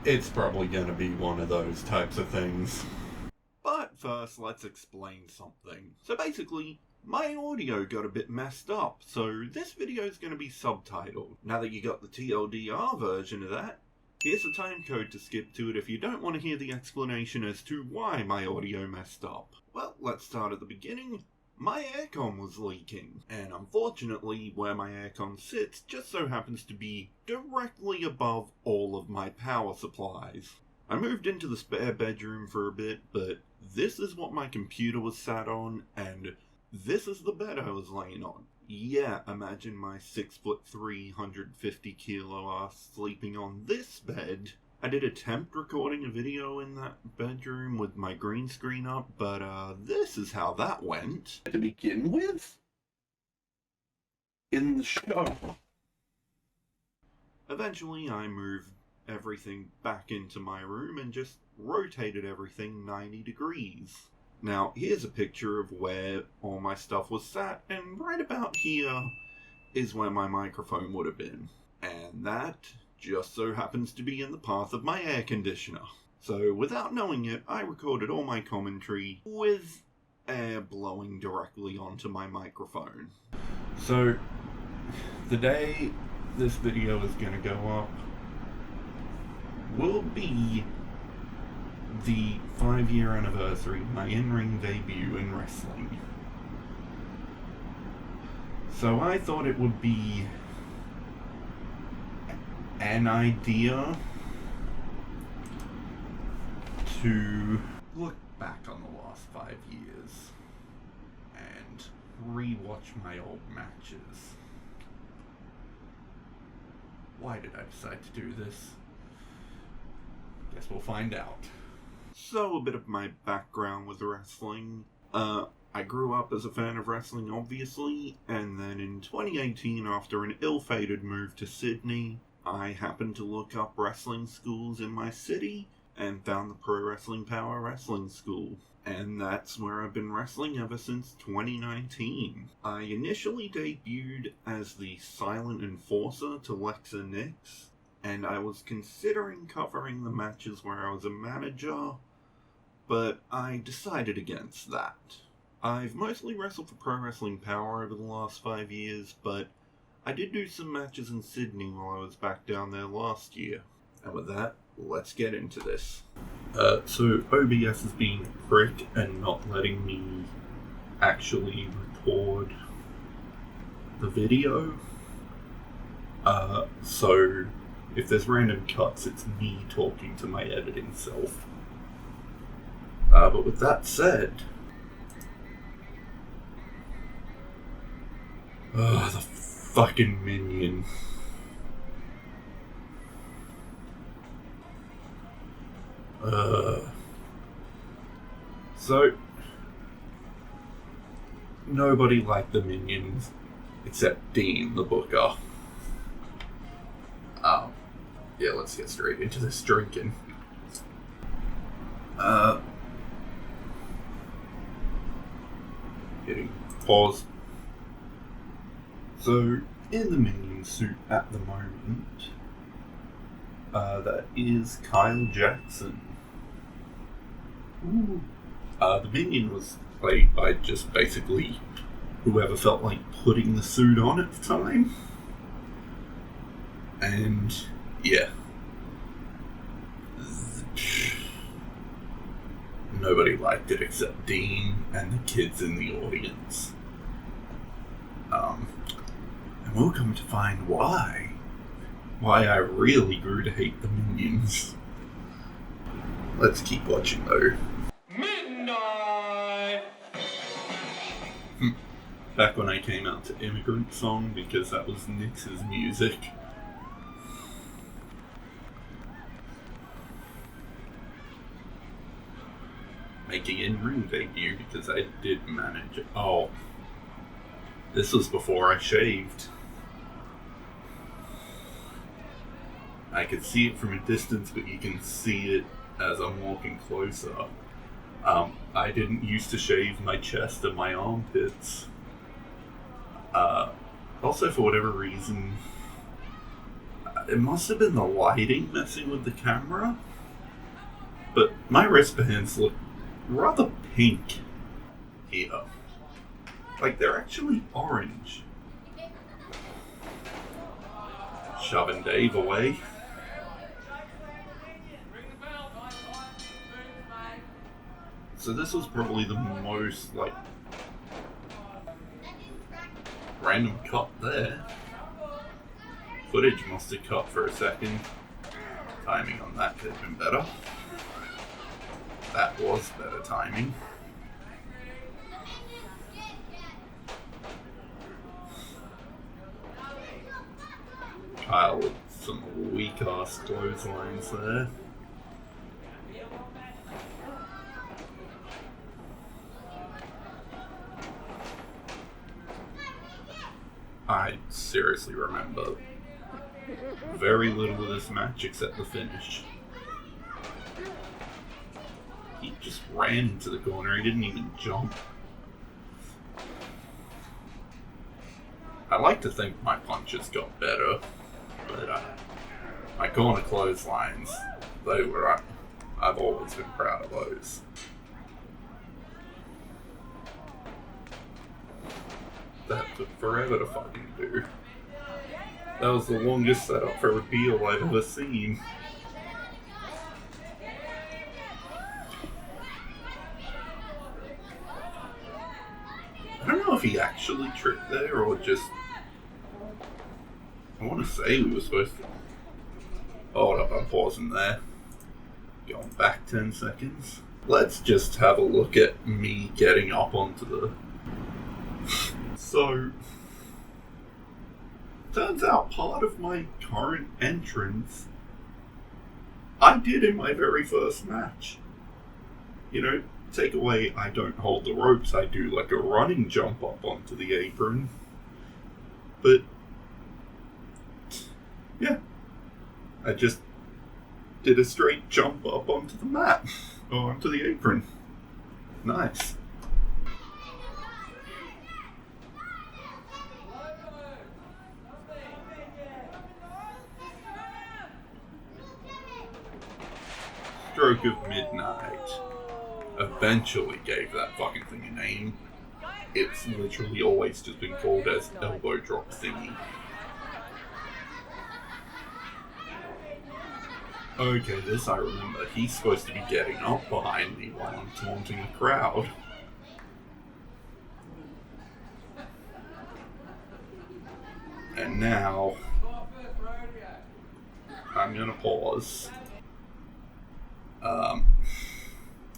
It's probably gonna be one of those types of things. But first, let's explain something. So basically, my audio got a bit messed up, so this video is going to be subtitled. Now that you got the TLDR version of that, here's a time code to skip to it if you don't want to hear the explanation as to why my audio messed up. Well, let's start at the beginning. My aircon was leaking, and unfortunately where my aircon sits just so happens to be directly above all of my power supplies. I moved into the spare bedroom for a bit, but this is what my computer was sat on, and this is the bed I was laying on. Yeah, imagine my 6'3", 150 kilo ass sleeping on this bed. I did attempt recording a video in that bedroom with my green screen up, but this is how that went. To begin with, in the show. Eventually I moved everything back into my room and just rotated everything 90 degrees. Now here's a picture of where all my stuff was sat, and right about here is where my microphone would have been. And that just so happens to be in the path of my air conditioner. So without knowing it, I recorded all my commentary with air blowing directly onto my microphone. So the day this video is going to go up will be the 5-year anniversary of my in-ring debut in wrestling. So I thought it would be an idea to look back on the last 5 years and re-watch my old matches. Why did I decide to do this? Guess we'll find out. So, a bit of my background with wrestling. I grew up as a fan of wrestling, obviously, and then in 2018, after an ill-fated move to Sydney, I happened to look up wrestling schools in my city and found the Pro Wrestling Power Wrestling School. And that's where I've been wrestling ever since 2019. I initially debuted as the Silent Enforcer to Lexa Nix, and I was considering covering the matches where I was a manager, but I decided against that. I've mostly wrestled for Pro Wrestling Power over the last 5 years, but I did do some matches in Sydney while I was back down there last year. And with that, let's get into this. So OBS is being a prick and not letting me actually record the video. So if there's random cuts, it's me talking to my editing self. But with that said, the fucking minion. So nobody liked the minions except Dean, the booker. Yeah, let's get straight into this drinking. Hitting pause. So, in the minion suit at the moment, that is Kyle Jackson. Ooh. The minion was played by just basically whoever felt like putting the suit on at the time. And, yeah. Nobody liked it except Dean and the kids in the audience. And we'll come to find why. Why I really grew to hate the minions. Let's keep watching though. Midnight! Back when I came out to Immigrant Song because that was Nix's music. Making in-ring debut because I did manage it. Oh. This was before I shaved. I could see it from a distance, but you can see it as I'm walking closer. I didn't used to shave my chest and my armpits. Also, for whatever reason, It must have been the lighting messing with the camera, but my wristbands look rather pink here. Like, they're actually orange. Shoving Dave away. So this was probably the most, like, random cut there. Footage must have cut for a second. Timing on that could have been better. That was better timing. Kyle with some weak-ass clotheslines there. I seriously remember very little of this match except the finish. He just ran into the corner, he didn't even jump. I like to think my punches got better, but my corner clotheslines, I've always been proud of those. That took forever to fucking do. That was the longest setup for a reveal I've ever seen. I don't know if he actually tripped there or just... I want to say we were supposed to... Hold up, I'm pausing there. Going back 10 seconds. Let's just have a look at me getting up onto the... So... Turns out part of my current entrance I did in my very first match. You know, take away I don't hold the ropes, I do like a running jump up onto the apron. But yeah, I just did a straight jump up onto the mat or onto the apron. Nice. Stroke of Midnight eventually gave that fucking thing a name. It's literally always just been called as Elbow Drop Thingy. Okay, this I remember. He's supposed to be getting up behind me while I'm taunting the crowd. And now, I'm gonna pause.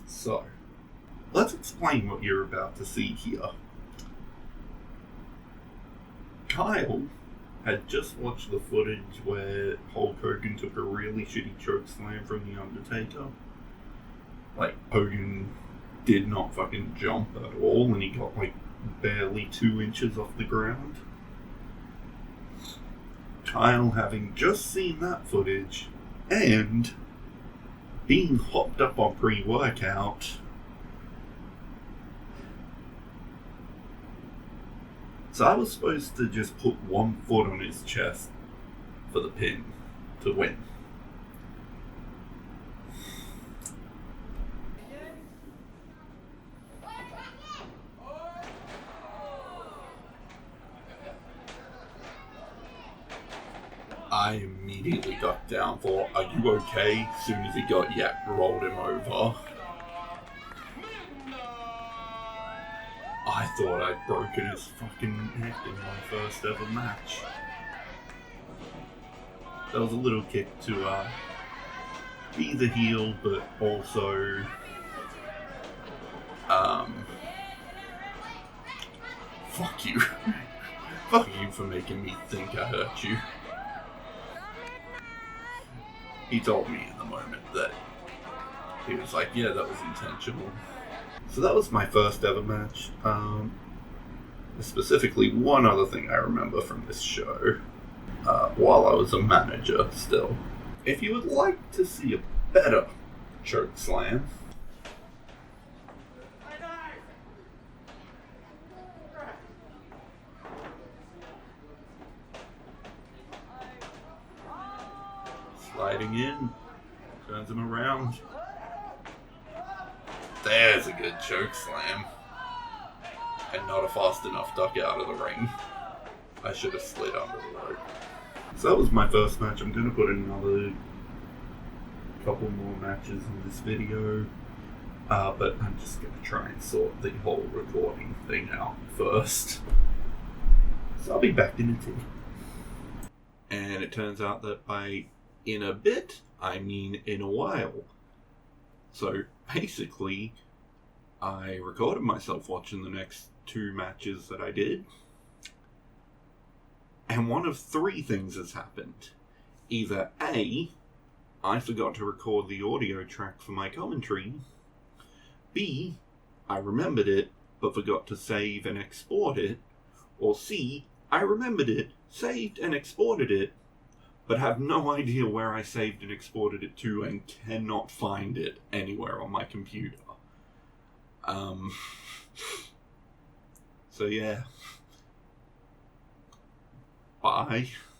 So, let's explain what you're about to see here. Kyle had just watched the footage where Hulk Hogan took a really shitty chokeslam from The Undertaker. Like, Hogan did not fucking jump at all, and he got like barely 2 inches off the ground. Kyle, having just seen that footage, and being hopped up on pre-workout, so I was supposed to just put 1 foot on his chest for the pin to win. I immediately ducked down for, "Are you okay?" As soon as he got rolled him over. I thought I'd broken his fucking neck in my first ever match. That was a little kick to be the heel, but also fuck you. Fuck you for making me think I hurt you. He told me in the moment that he was like, yeah, that was intentional. So that was my first ever match. Specifically, one other thing I remember from this show, while I was a manager still. If you would like to see a better choke slam, heading in. Turns him around. There's a good choke slam. And not a fast enough duck out of the ring. I should have slid under the rope. So that was my first match. I'm going to put in another couple more matches in this video. But I'm just going to try and sort the whole recording thing out first. So I'll be back in a tick. And it turns out that by in a bit, I mean in a while. So basically, I recorded myself watching the next 2 matches that I did. And one of 3 things has happened. Either A, I forgot to record the audio track for my commentary. B, I remembered it, but forgot to save and export it. Or C, I remembered it, saved and exported it, but have no idea where I saved and exported it to and cannot find it anywhere on my computer. So yeah. Bye.